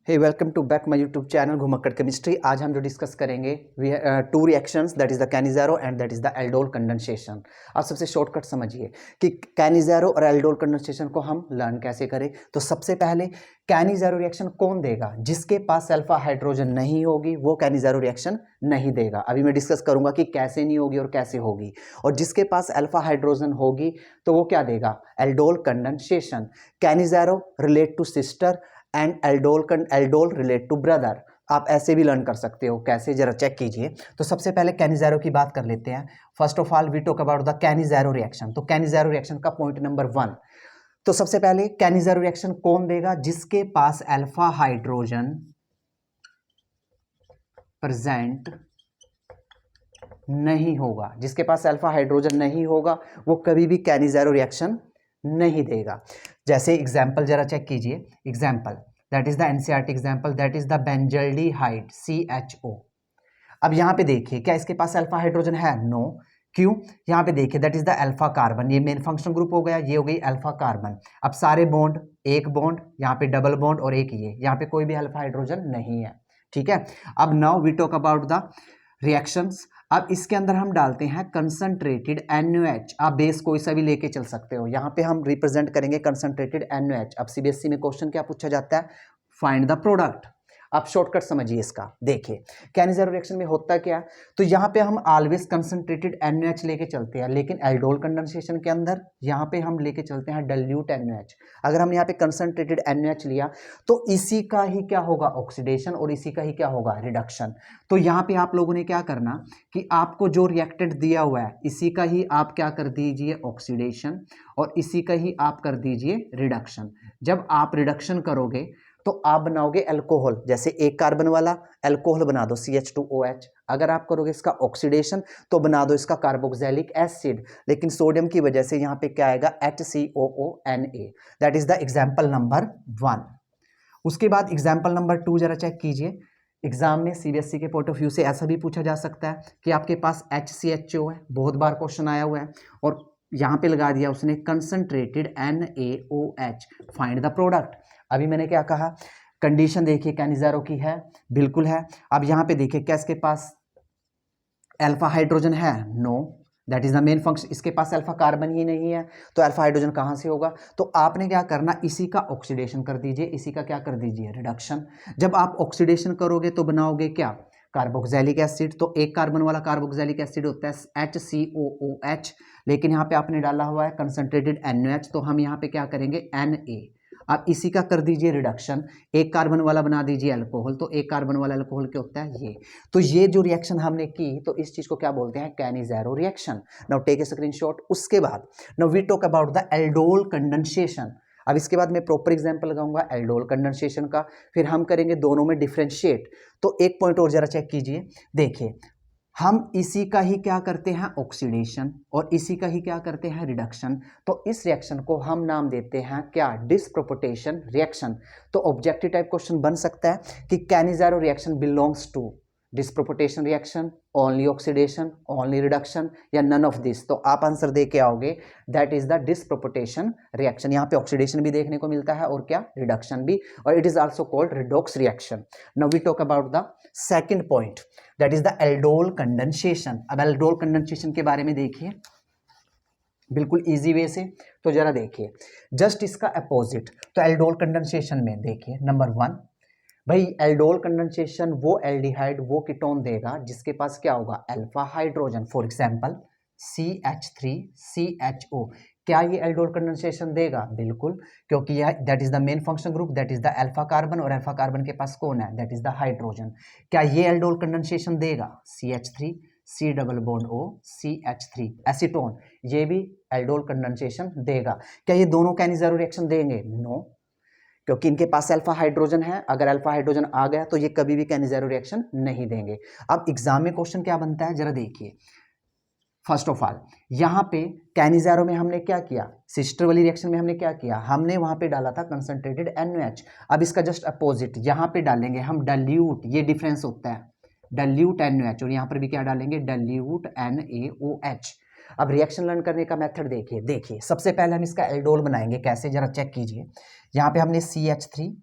Hey welcome to back my YouTube channel Ghumakkad chemistry. आज हम जो डिस्कस करेंगे two reactions, that is the Cannizzaro and that is the aldol condensation. आप सबसे shortcut समझिए कि कैनिज़ारो और एल्डोल कंडेंसेशन को हम लर्न कैसे करें। तो सबसे पहले कैनिज़ारो रिएक्शन कौन देगा? जिसके पास अल्फा हाइड्रोजन नहीं होगी वो कैनिज़ारो रिएक्शन नहीं देगा। अभी मैं डिस्कस करूंगा कि कैसे नहीं होगी और कैसे होगी। और जिसके पास अल्फा हाइड्रोजन होगी तो वो क्या देगा? Aldol condensation. Cannizzaro relate to sister and aldol relate to brother. आप ऐसे भी लर्न कर सकते हो। कैसे, जरा चेक कीजिए। तो सबसे पहले कैनिज़ारो की बात कर लेते हैं। First of all we talk about the Cannizzaro reaction. तो कैनिज़ारो रिएक्शन का पॉइंट नंबर 1। तो सबसे पहले कैनिज़ारो रिएक्शन कौन देगा? जिसके पास अल्फा हाइड्रोजन प्रेजेंट नहीं होगा। जिसके पास अल्फा हाइड्रोजन नहीं होगा वो कभी भी कैनिज़ारो रिएक्शन नहीं देगा। जैसे एग्जाम्पल जरा चेक कीजिए। Example that is the NCERT example, that is the benzaldehyde CHO। अब यहां पे देखिए, क्या इसके पास अल्फा हाइड्रोजन है? नो। क्यों? यहां पे देखिए, that is the alpha carbon. ये मेन फंक्शनल ग्रुप हो गया, ये हो गई अल्फा कार्बन। अब सारे बॉन्ड, एक बॉन्ड यहाँ पे, डबल बॉन्ड और एक ये, यहाँ पे कोई भी अल्फा हाइड्रोजन नहीं है। ठीक है। अब now we talk about the reactions. अब इसके अंदर हम डालते हैं कंसंट्रेटेड NaOH। आप बेस कोई सा भी लेके चल सकते हो। यहाँ पे हम रिप्रेजेंट करेंगे कंसंट्रेटेड NaOH। अब CBSE में क्वेश्चन क्या पूछा जाता है? Find the product. आप शॉर्टकट समझिए इसका। देखिए कैनिज़ारो रिएक्शन में होता क्या है, तो यहाँ पे हम ऑलवेज कंसंट्रेटेड NaOH लेके चलते हैं, लेकिन एल्डोल कंडेंसेशन के अंदर यहाँ पे हम लेके चलते हैं डाइल्यूट NaOH। अगर हम यहाँ पे कंसंट्रेटेड NaOH लिया तो इसी का ही क्या होगा? ऑक्सीडेशन, और इसी का ही क्या होगा? रिडक्शन। तो यहाँ पे आप लोगों ने क्या करना कि आपको जो रिएक्टेंट दिया हुआ है इसी का ही आप क्या कर दीजिए? ऑक्सीडेशन, और इसी का ही आप कर दीजिए रिडक्शन। जब आप रिडक्शन करोगे तो आप बनाओगे अल्कोहल। जैसे एक कार्बन वाला अल्कोहल बना दो CH2OH। अगर आप करोगे इसका ऑक्सीडेशन तो बना दो इसका कार्बोक्सिलिक एसिड। लेकिन सोडियम की वजह से यहाँ पे क्या आएगा? HCOONA। That is the example number 1। उसके बाद एग्जाम्पल नंबर 2 जरा चेक कीजिए। एग्जाम में CBSE के पॉइंट ऑफ व्यू से ऐसा भी पूछा जा सकता है कि आपके पास HCHO है, बहुत बार क्वेश्चन आया हुआ है, और यहाँ पे लगा दिया उसने concentrated NaOH। Find the product. अभी मैंने क्या कहा? कंडीशन देखिए कैनिज़ारो की है, बिल्कुल है। अब यहाँ पे देखिए, क्या इसके पास अल्फा हाइड्रोजन है? No. That is the main function. इसके पास अल्फा कार्बन ही नहीं है तो अल्फा हाइड्रोजन कहाँ से होगा? तो आपने क्या करना, इसी का ऑक्सीडेशन कर दीजिए, इसी का क्या कर दीजिए? रिडक्शन। जब आप ऑक्सीडेशन करोगे तो बनाओगे क्या? Carboxylic acid. तो एक कार्बन वाला कार्बोक्सिलिक एसिड होता है HCOOH, लेकिन यहाँ पे आपने डाला हुआ है कंसंट्रेटेड NaOH, तो हम यहाँ पे क्या करेंगे? Na। आप इसी का कर दीजिए रिडक्शन, एक कार्बन वाला बना दीजिए अल्कोहल। तो एक कार्बन वाला अल्कोहल क्या होता है? ये। तो ये जो रिएक्शन हमने की तो इस चीज को क्या बोलते हैं? Cannizzaro reaction. Now take a screenshot. उसके बाद now we talk about the aldol condensation. अब इसके बाद मैं प्रॉपर एग्जांपल लगाऊंगा एल्डोल कंडेंसेशन का, फिर हम करेंगे दोनों में डिफरेंशिएट। तो एक पॉइंट और जरा चेक कीजिए। देखिए, हम इसी का ही क्या करते हैं? ऑक्सीडेशन, और इसी का ही क्या करते हैं? रिडक्शन। तो इस रिएक्शन को हम नाम देते हैं क्या? Disproportionation reaction. तो ऑब्जेक्टिव टाइप क्वेश्चन बन सकता है कि Cannizzaro reaction belongs to disproportionation reaction, only oxidation, only reduction, या नन ऑफ दिस। तो आप आंसर दे के आओगे that is the disproportionation reaction. यहाँ पे ऑक्सीडेशन भी देखने को मिलता है और क्या? रिडक्शन भी, और it is also called redox reaction. Now we talk about the second point, that is the aldol condensation. अब एल्डोल कंडेंसेशन के बारे में देखिए बिल्कुल इजी वे से। तो जरा देखिए जस्ट इसका अपोजिट। तो एल्डोल कंडेंसेशन में देखिए नंबर 1, भाई एल्डोल कंडेंसेशन वो एल्डिहाइड, वो कीटोन देगा जिसके पास क्या होगा? Alpha hydrogen. For example CH3CHO। क्या ये एल्डोल कंडेंसेशन देगा? बिल्कुल, क्योंकि यह that is the main function group, that is the alpha carbon, और अल्फा कार्बन के पास कौन है? That is the hydrogen. क्या ये एल्डोल कंडेंसेशन देगा? CH3 C double bond O CH3 acetone, ये भी एल्डोल कंडेंसेशन देगा। क्या ये दोनों कैनिज़ारो रिएक्शन देंगे? नो, क्योंकि इनके पास अल्फा हाइड्रोजन है। अगर अल्फा हाइड्रोजन आ गया तो ये कभी भी कैनिज़ारो रिएक्शन नहीं देंगे। अब एग्जाम में क्वेश्चन क्या बनता है, जरा देखिए। फर्स्ट ऑफ ऑल यहाँ पे कैनिज़ारो में हमने क्या किया? सिस्टर वाली रिएक्शन में हमने क्या किया? हमने वहां पे डाला था कंसंट्रेटेड NaOH। अब इसका जस्ट अपोजिट यहाँ पे डालेंगे हम डाइल्यूट, ये डिफरेंस होता है, डाइल्यूट NaOH, और यहाँ पर भी क्या डालेंगे? Dilute NaOH। अब रिएक्शन लर्न करने का मेथड देखिए। देखिए सबसे पहले हम इसका एल्डोल बनाएंगे। कैसे, जरा चेक कीजिए। यहाँ पे हमने CH3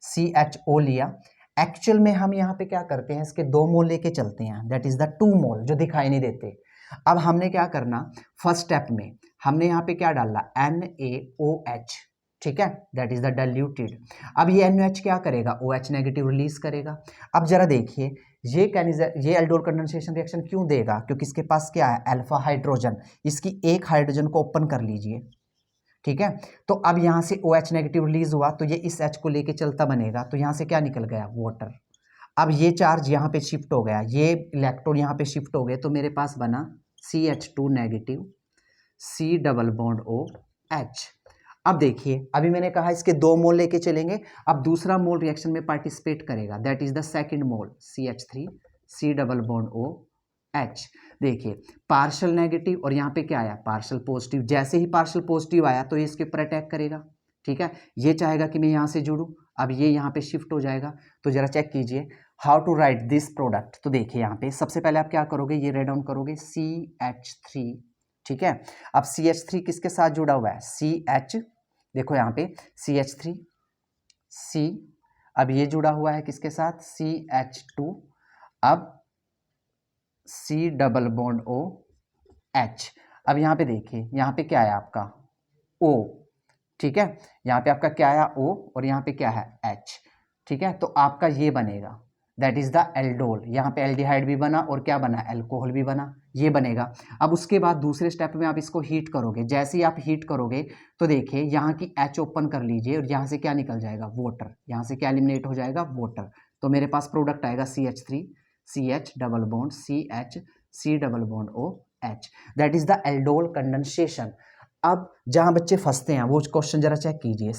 CHO लिया। एक्चुअल में हम यहाँ पे क्या करते हैं, इसके 2 मोल लेके चलते हैं, दैट इज द 2 मोल जो दिखाई नहीं देते। अब हमने क्या करना, फर्स्ट स्टेप में हमने यहाँ पे क्या डाला, NaOH, ठीक है, दैट इज द डाइल्यूटेड। अब ये NaOH क्या करेगा, OH नेगेटिव रिलीज करेगा। अब जरा देखिए ये एल्डोल कंडेंसेशन रिएक्शन क्यों देगा, क्योंकि इसके पास क्या है, अल्फा हाइड्रोजन, इसकी एक हाइड्रोजन को ओपन कर लीजिए, ठीक है। तो अब यहाँ से OH नेगेटिव रिलीज हुआ तो ये इस H को लेके चलता बनेगा, तो यहाँ से क्या निकल गया, वाटर। अब ये चार्ज यहाँ पे शिफ्ट हो गया, ये इलेक्ट्रॉन यहाँ पे शिफ्ट हो गए, तो मेरे पास बना CH2 negative, C double bond OH। अब देखिए अभी मैंने कहा इसके 2 मोल लेके चलेंगे, अब दूसरा मोल रिएक्शन में पार्टिसिपेट करेगा, that is the second mole, CH3 C double bond OH। देखिए पार्शियल नेगेटिव और यहाँ पे क्या आया, पार्शियल पॉजिटिव। जैसे ही पार्शियल पॉजिटिव आया तो ये इसके ऊपर अटैक करेगा, ठीक है। ये चाहेगा कि मैं यहाँ से जुड़ूं, अब ये यहाँ पे शिफ्ट हो जाएगा। तो जरा चेक कीजिए how to write this product. तो देखिए यहाँ पे सबसे पहले आप क्या करोगे, ये राइट डाउन करोगे CH3, ठीक है। अब CH3 किसके साथ जुड़ा हुआ है, CH, देखो यहाँ पे CH3 C, अब ये जुड़ा हुआ है किसके साथ, CH2, अब C डबल बॉन्ड OH। अब यहाँ पे देखिए यहाँ पे क्या है आपका O, ठीक है, यहाँ पे आपका क्या आया O और यहाँ पे क्या है H, ठीक है। तो आपका ये बनेगा, दैट इज द एल्डोल। यहाँ पे एल्डिहाइड भी बना और क्या बना, एल्कोहल भी बना, ये बनेगा। अब उसके बाद दूसरे स्टेप में आप इसको हीट करोगे, जैसे ही आप हीट करोगे तो देखिए यहाँ की H ओपन कर लीजिए और यहाँ से क्या निकल जाएगा, वाटर। यहाँ से क्या एलिमिनेट हो जाएगा, वाटर। तो मेरे पास प्रोडक्ट आएगा CH3 CH double bond CH C double bond OH, that is the aldol condensation. अब जहां बच्चे फंसते हैं वो क्वेश्चन जरा चेक कीजिए,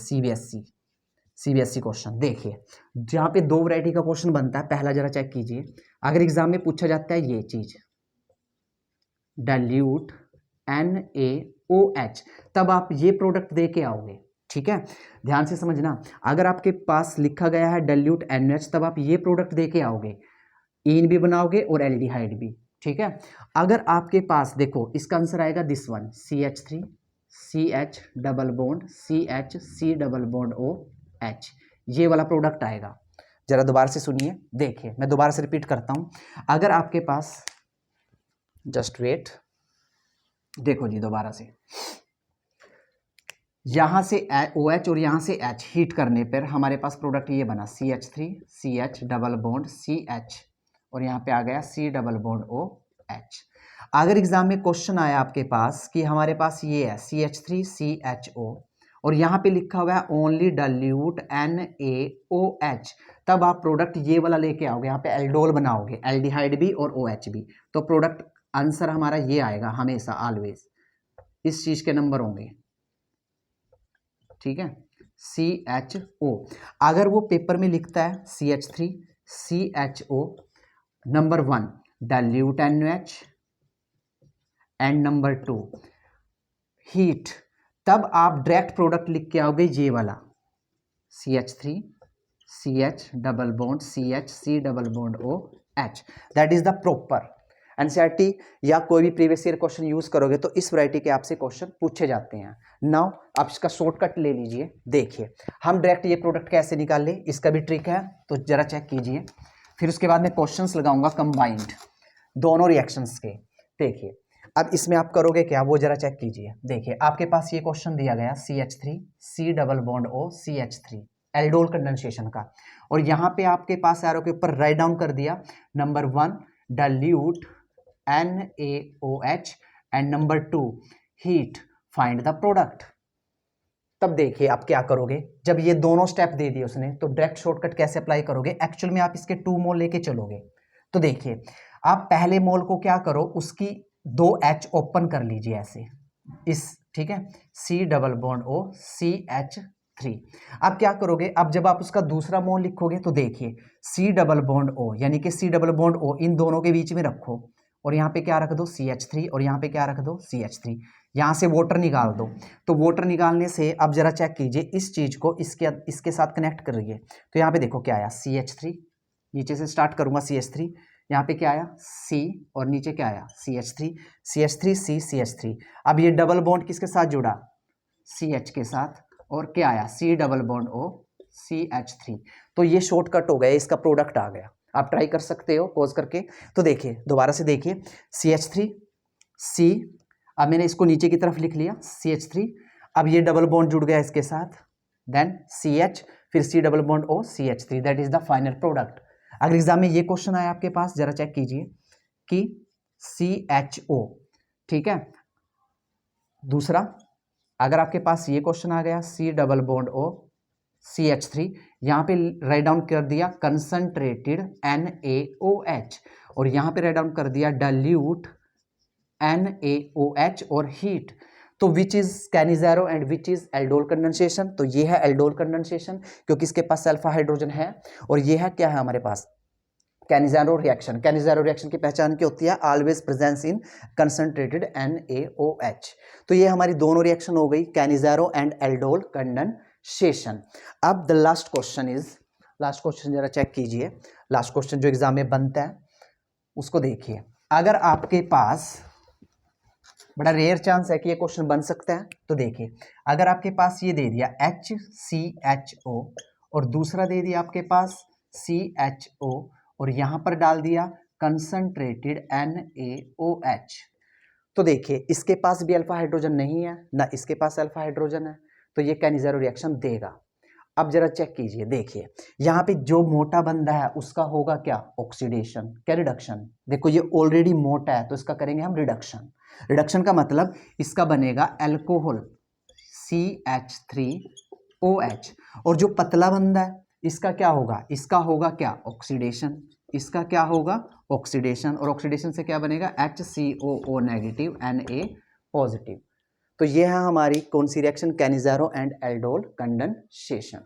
सीबीएसई क्वेश्चन देखिए, जहां पे 2 वैरायटी का क्वेश्चन बनता है। पहला जरा चेक कीजिए, अगर एग्जाम में पूछा जाता है ये चीज डाइल्यूट NaOH, तब आप ये प्रोडक्ट दे के आओगे, ठीक है। ध्यान से समझना, अगर आपके पास लिखा गया है डाइल्यूट NaOH तब आप ये प्रोडक्ट दे के आओगे, ईन भी बनाओगे और एल्डिहाइड भी, ठीक है। अगर आपके पास देखो इसका आंसर आएगा this one, CH3 CH double bond CH C double bond OH, ये वाला प्रोडक्ट आएगा। जरा दोबारा से सुनिए, देखिए मैं दोबारा से रिपीट करता हूं। अगर आपके पास, जस्ट वेट, देखो जी दोबारा से, यहां से OH और यहां से H हीट करने पर हमारे पास प्रोडक्ट ये बना CH3 CH double bond CH और यहाँ पे आ गया C डबल बॉन्ड OH। अगर एग्जाम में क्वेश्चन आया आपके पास कि हमारे पास ये है CH3 CHO और यहाँ पे लिखा हुआ है ओनली डाइल्यूट NaOH, तब आप प्रोडक्ट ये वाला लेके आओगे, यहाँ पे एल्डोल बनाओगे, एल्डिहाइड भी और OH भी। तो प्रोडक्ट आंसर हमारा ये आएगा हमेशा, ऑलवेज इस चीज के नंबर होंगे, ठीक है, CHO। अगर वो पेपर में लिखता है CH3 CHO number 1 dilute NaOH and number 2 heat, तब आप डायरेक्ट प्रोडक्ट लिख के आओगे ये वाला CH3 CH double bond CH C double bond OH, that is the proper NCERT या कोई भी प्रीवियस ईयर क्वेश्चन यूज करोगे तो इस वैरायटी के आपसे क्वेश्चन पूछे जाते हैं। नाउ आप इसका शॉर्टकट ले लीजिए, देखिए हम डायरेक्ट ये प्रोडक्ट कैसे निकाल ले, इसका भी ट्रिक है, तो जरा चेक कीजिए। फिर उसके बाद मैं क्वेश्चंस लगाऊंगा कंबाइंड दोनों रिएक्शंस के। देखिए अब इसमें आप करोगे क्या, वो जरा चेक कीजिए। देखिए आपके पास ये क्वेश्चन दिया गया CH3 C double bond O CH3 aldol condensation का, और यहाँ पे आपके पास एरो के ऊपर राइट डाउन कर दिया number 1 dilute NaOH and number 2 heat, find the product. तब देखिए आप क्या करोगे, जब ये दोनों स्टेप दे दिए उसने तो डायरेक्ट शॉर्टकट कैसे अप्लाई करोगे, एक्चुअल में आप इसके 2 मोल लेके चलोगे। तो देखिए आप पहले मोल को क्या करो, उसकी 2 H ओपन कर लीजिए ऐसे, इस, ठीक है, C double bond O CH3। अब क्या करोगे, अब जब आप उसका दूसरा मोल लिखोगे तो देखिए C डबल बॉन्ड O यानी कि C डबल बॉन्ड O इन दोनों के बीच में रखो और यहाँ पे क्या रख दो CH3 और यहाँ पे क्या रख दो CH3, यहाँ से वाटर निकाल दो। तो वाटर निकालने से अब जरा चेक कीजिए इस चीज को इसके साथ कनेक्ट करिए, तो यहाँ पे देखो क्या आया CH3, नीचे से स्टार्ट करूंगा CH3, यहाँ पे क्या आया C और नीचे क्या आया CH3 CH3 C CH3। अब ये डबल बॉन्ड किसके साथ जुड़ा, CH के साथ, और क्या आया C double bond O CH3। तो ये शॉर्टकट हो गया, इसका प्रोडक्ट आ गया। आप ट्राई कर सकते हो पॉज करके। तो देखिए दोबारा से देखिए, CH3 C, अब मैंने इसको नीचे की तरफ लिख लिया CH3, अब ये डबल बॉन्ड जुड़ गया इसके साथ, देन CH, फिर C double bond O CH3, that is the final product. अगर एग्जाम में ये क्वेश्चन आया आपके पास, जरा चेक कीजिए कि CHO, ठीक है। दूसरा, अगर आपके पास ये क्वेश्चन आ गया C double bond O CH3, यहाँ पे राइट डाउन कर दिया कंसंट्रेटेड NaOH, और यहाँ पे राइट डाउन कर दिया डाइल्यूट NaOH और हीट। तो which is कैनिज़ेरो and which is aldol condensation? तो ये है एल्डोल कंडेंसेशन, क्योंकि इसके पास सल्फा हाइड्रोजन है, और ये है क्या है हमारे पास, कैनिज़ेरो रिएक्शन। कैनिज़ेरो रिएक्शन की पहचान क्या होती है? Always presence in concentrated NaOH। तो ये हमारी दोनों रिएक्शन हो गई, कैनिज़ेरो एंड एल्डोल कंडेंसेशन। अब the last question is, last question जरा चेक कीजिए, लास्ट क्वेश्चन जो एग्जाम में बनता है उसको देखिए। अगर आपके पास, बड़ा रेयर चांस है कि ये क्वेश्चन बन सकता है, तो देखिए अगर आपके पास ये दे दिया HCHO और दूसरा दे दिया आपके पास CHO और यहां पर डाल दिया कंसंट्रेटेड NaOH, तो देखिए इसके पास भी अल्फा हाइड्रोजन नहीं है ना इसके पास अल्फा हाइड्रोजन है, तो ये कैनिज़ेरो रिएक्शन देगा। अब जरा चेक कीजिए, देखिए यहाँ पे जो मोटा बंदा है उसका होगा क्या, ऑक्सीडेशन, क्या रिडक्शन। देखो ये ऑलरेडी मोटा है तो इसका करेंगे हम रिडक्शन। रिडक्शन का मतलब इसका बनेगा अल्कोहल CH3OH, और जो पतला बंदा है इसका क्या होगा, इसका होगा क्या, ऑक्सीडेशन, इसका क्या होगा, ऑक्सीडेशन, और ऑक्सीडेशन से क्या बनेगा, HCOO नेगेटिव Na पॉजिटिव। तो ये है हमारी कौन सी reaction, Cannizzaro and aldol condensation.